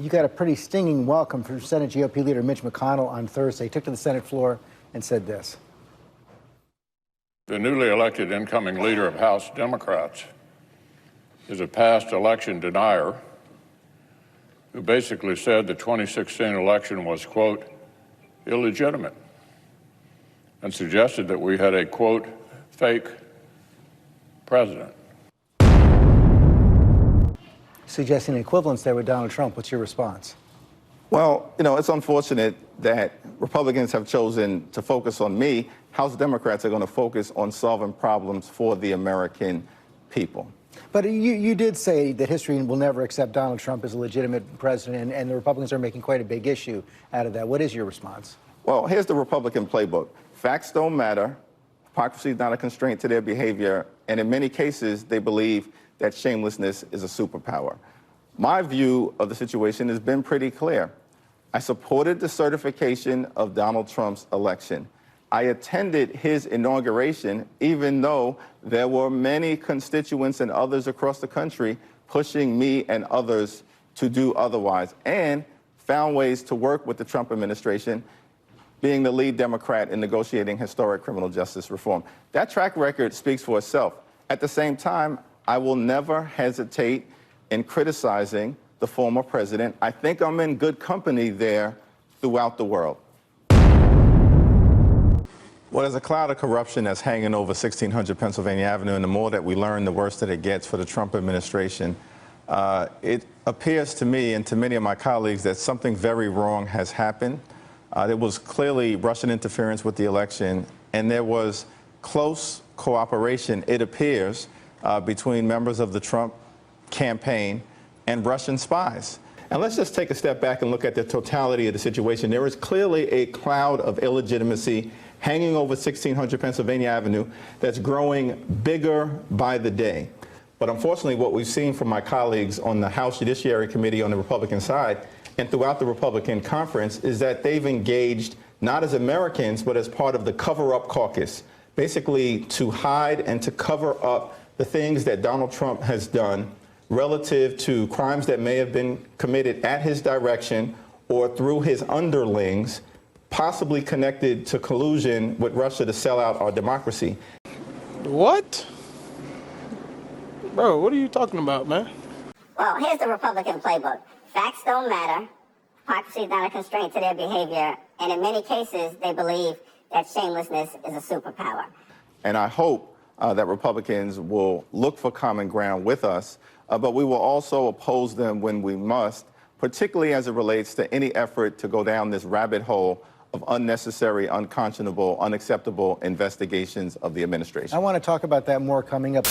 You got a pretty stinging welcome from Senate GOP leader Mitch McConnell on Thursday. He took to the Senate floor and said this. The newly elected incoming leader of House Democrats is a past election denier who basically said the 2016 election was, quote, illegitimate, and suggested that we had a, quote, fake president. Suggesting equivalence there with Donald Trump. What's your response? Well, it's unfortunate that Republicans have chosen to focus on me. House Democrats are going to focus on solving problems for the American people. But you did say that history will never accept Donald Trump as a legitimate president, and the Republicans are making quite a big issue out of that. What is your response? Well, here's the Republican playbook. Facts don't matter. Hypocrisy is not a constraint to their behavior. And in many cases, they believe that shamelessness is a superpower. My view of the situation has been pretty clear. I supported the certification of Donald Trump's election. I attended his inauguration, even though there were many constituents and others across the country pushing me and others to do otherwise, and found ways to work with the Trump administration, being the lead Democrat in negotiating historic criminal justice reform. That track record speaks for itself. At the same time, I will never hesitate in criticizing the former president. I think I'm in good company there throughout the world. Well, there's a cloud of corruption that's hanging over 1600 Pennsylvania Avenue, and the more that we learn, the worse that it gets for the Trump administration. It appears to me and to many of my colleagues that something very wrong has happened. There was clearly Russian interference with the election, and there was close cooperation, it appears, between members of the Trump campaign and Russian spies. And let's just take a step back and look at the totality of the situation. There is clearly a cloud of illegitimacy hanging over 1600 Pennsylvania Avenue that's growing bigger by the day. But unfortunately, what we've seen from my colleagues on the House Judiciary Committee on the Republican side and throughout the Republican conference is that they've engaged not as Americans, but as part of the cover-up caucus, basically to hide and to cover up the things that Donald Trump has done relative to crimes that may have been committed at his direction or through his underlings, possibly connected to collusion with Russia to sell out our democracy. What? Bro, what are you talking about, man? Well, here's the Republican playbook. Facts don't matter. Hypocrisy is not a constraint to their behavior. And in many cases, they believe that shamelessness is a superpower. And I hope that Republicans will look for common ground with us, but we will also oppose them when we must, particularly as it relates to any effort to go down this rabbit hole of unnecessary, unconscionable, unacceptable investigations of the administration. I want to talk about that more coming up.